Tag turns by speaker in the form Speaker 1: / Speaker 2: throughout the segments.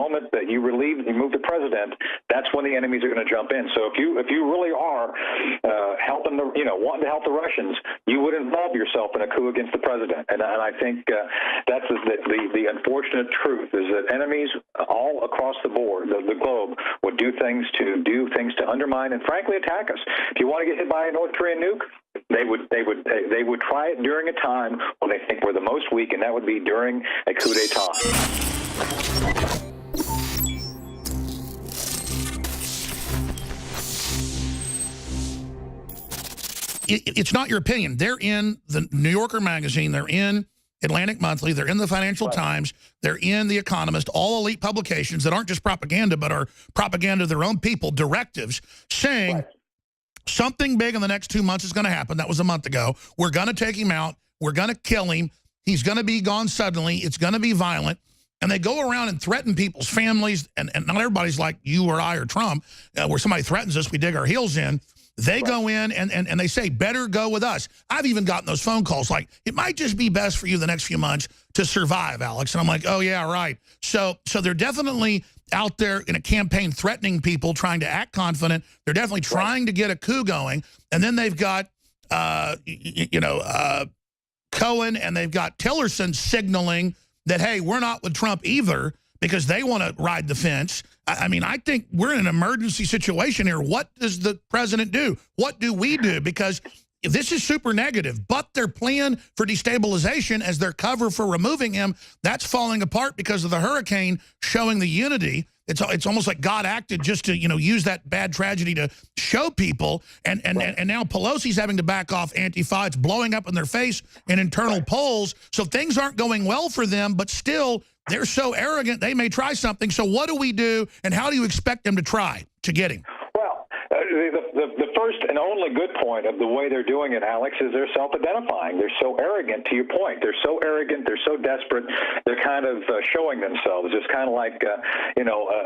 Speaker 1: moment that you move the president, that's when the enemies are going to jump in. So if you really are helping wanting to help the Russians, you would involve yourself in a coup against the president. And I think that's the unfortunate truth is that enemies all across the board, the globe, would do things to undermine and frankly attack us. If you want to get hit by a North Korean nuke, they would try it during a time when they think we're the most weak, and that would be during a coup d'etat.
Speaker 2: It's not your opinion. They're in the New Yorker magazine. They're in Atlantic Monthly. They're in the Financial Times. They're in The Economist, all elite publications that aren't just propaganda, but are propaganda of their own people, directives, saying something big in the next 2 months is going to happen. That was a month ago. We're going to take him out. We're going to kill him. He's going to be gone suddenly. It's going to be violent. And they go around and threaten people's families. And not everybody's like you or I or Trump, where somebody threatens us, we dig our heels in. They go in and they say, better go with us. I've even gotten those phone calls like, it might just be best for you the next few months to survive, Alex. And I'm like, oh, yeah, right. So they're definitely out there in a campaign threatening people, trying to act confident. They're definitely trying to get a coup going. And then they've got, Cohen and they've got Tillerson signaling that, hey, we're not with Trump either because they want to ride the fence. I mean, I think we're in an emergency situation here. What does the president do? What do we do? Because if this is super negative, but their plan for destabilization as their cover for removing him, that's falling apart because of the hurricane showing the unity. It's almost like God acted just to, use that bad tragedy to show people. And now Pelosi's having to back off Antifa. It's blowing up in their face in internal polls. So things aren't going well for them, but still they're so arrogant they may try something. So what do we do, and how do you expect them to try to get him?
Speaker 1: Well, the first and only good point of the way they're doing it, Alex, is they're self-identifying. They're so arrogant, to your point. They're so arrogant. They're so desperate. They're kind of showing themselves. It's kind of like,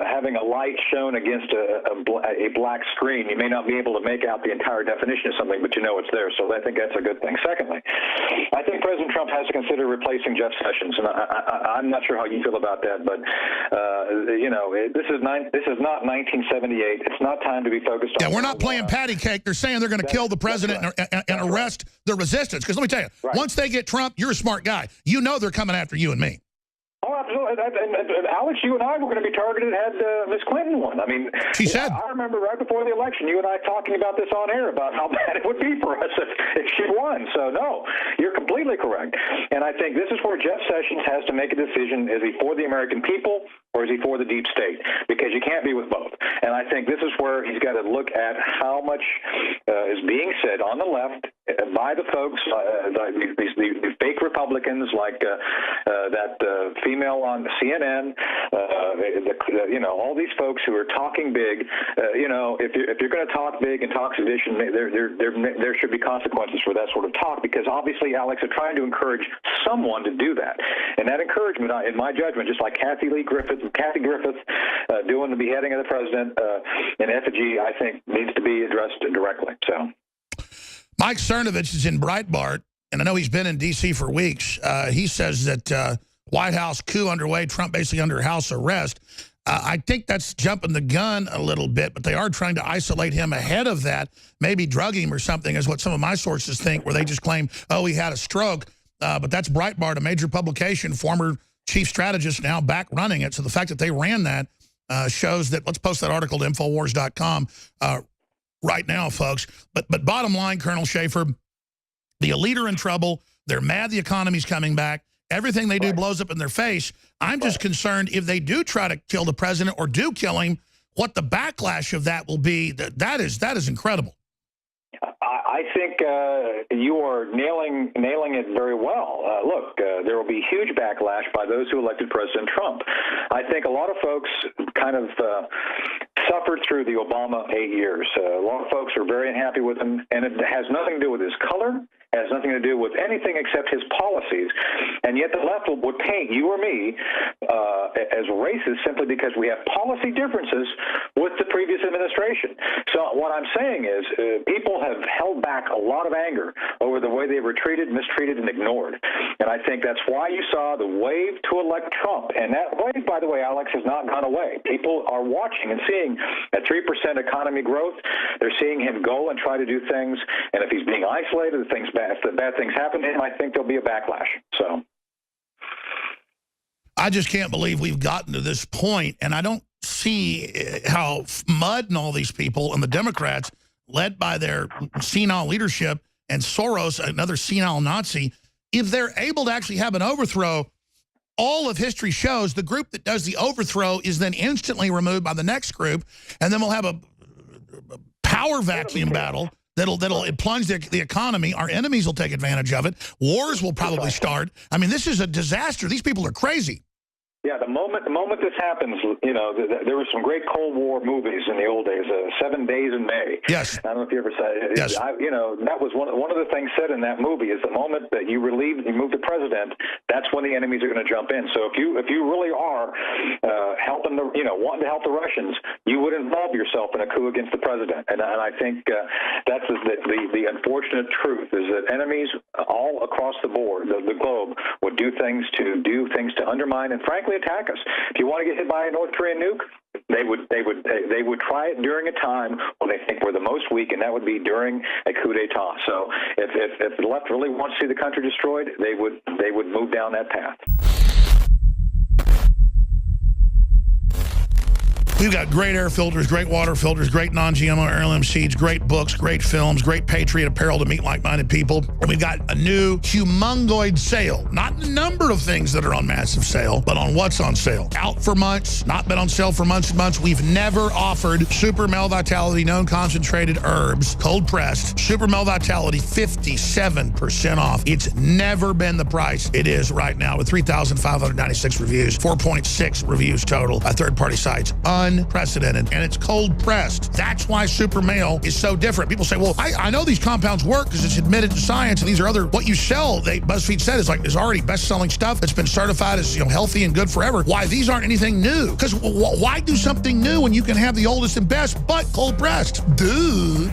Speaker 1: having a light shown against a black screen. You may not be able to make out the entire definition of something, but you know it's there. So I think that's a good thing. Secondly, I think President Trump has to consider replacing Jeff Sessions, and I'm not sure how you feel about that, but this is not 1978. It's not time to be focused on.
Speaker 2: Yeah, we're not playing patty cake. They're saying they're going to kill the president and arrest the resistance. Because let me tell you, once they get Trump, you're a smart guy. You know they're coming after you and me.
Speaker 1: Oh, absolutely. And Alex, you and I were going to be targeted had Miss Clinton won. I mean,
Speaker 2: she said.
Speaker 1: I remember right before the election, you and I talking about this on air about how bad it would be for us if she won. So, no, you're completely correct. And I think this is where Jeff Sessions has to make a decision. Is he for the American people or is he for the deep state? Because you can't be with both. And I think this is where he's got to look at how much is being said on the left by the folks, the fake Republicans like that female on CNN, all these folks who are talking big. If you're going to talk big and talk sedition, there should be consequences for that sort of talk, because obviously, Alex, are trying to encourage someone to do that. And that encouragement, in my judgment, just like Kathy Griffith doing the beheading of the president in effigy, I think needs to be addressed directly. So,
Speaker 2: Mike Cernovich is in Breitbart, and I know he's been in D.C. for weeks. He says that White House coup underway, Trump basically under house arrest. I think that's jumping the gun a little bit, but they are trying to isolate him ahead of that, maybe drug him or something, is what some of my sources think, where they just claim, oh, he had a stroke. But that's Breitbart, a major publication, former chief strategist, now back running it. So the fact that they ran that shows that. Let's post that article to Infowars.com right now, folks. But bottom line, Colonel Shaffer, the elite are in trouble. They're mad the economy's coming back. Everything they do blows up in their face. I'm just concerned if they do try to kill the president or do kill him, what the backlash of that will be. That is incredible.
Speaker 1: I think you are nailing it very well. Look, there will be huge backlash by those who elected President Trump. I think a lot of folks kind of suffered through the Obama 8 years. A lot of folks are very unhappy with him, and it has nothing to do with his color, has nothing to do with anything except his policies. And yet the left would paint you or me as racist simply because we have policy differences with the previous administration. So what I'm saying is people have held back a lot of anger over the way they were treated, mistreated, and ignored. And I think that's why you saw the wave to elect Trump. And that wave, by the way, Alex, has not gone away. People are watching and seeing that 3% economy growth. They're seeing him go and try to do things. And if he's being isolated, if the bad things happen to him, I think there'll be a backlash. So
Speaker 2: I just can't believe we've gotten to this point, and I don't see how Mudd and all these people and the Democrats, led by their senile leadership and Soros, another senile Nazi, if they're able to actually have an overthrow, all of history shows the group that does the overthrow is then instantly removed by the next group, and then we'll have a power vacuum battle that'll plunge the economy. Our enemies will take advantage of it. Wars will probably start. I mean, this is a disaster. These people are crazy.
Speaker 1: Yeah, the moment this happens, you know, there were some great Cold War movies in the old days, 7 Days in May.
Speaker 2: Yes.
Speaker 1: I don't know if you ever saw it.
Speaker 2: Yes.
Speaker 1: You know, that was one of the things said in that movie is the moment that you move the president, that's when the enemies are going to jump in. So if you really are helping wanting to help the Russians, you would involve yourself in a coup against the president. And I think that's the unfortunate truth is that enemies all across the board, the globe, would do things to undermine and frankly attack us. If you want to get hit by a North Korean nuke, they would try it during a time when they think we're the most weak, and that would be during a coup d'etat. So if the left really wants to see the country destroyed, they would move down that path.
Speaker 2: We've got great air filters, great water filters, great non-GMO heirloom seeds, great books, great films, great Patriot apparel to meet like-minded people. And we've got a new humongoid sale. Not the number of things that are on massive sale, but on what's on sale. Out for months, not been on sale for months and months. We've never offered Super Male Vitality known concentrated herbs, cold pressed. Super Male Vitality 57% off. It's never been the price it is right now with 3,596 reviews, 4.6 reviews total by third-party sites. Unprecedented, and it's cold pressed. That's why Super Male is so different. People say, well, I know these compounds work because it's admitted to science, and these are what you sell, BuzzFeed said, is already best-selling stuff that's been certified as healthy and good forever. Why these aren't anything new? Because why do something new when you can have the oldest and best, but cold pressed? Duh.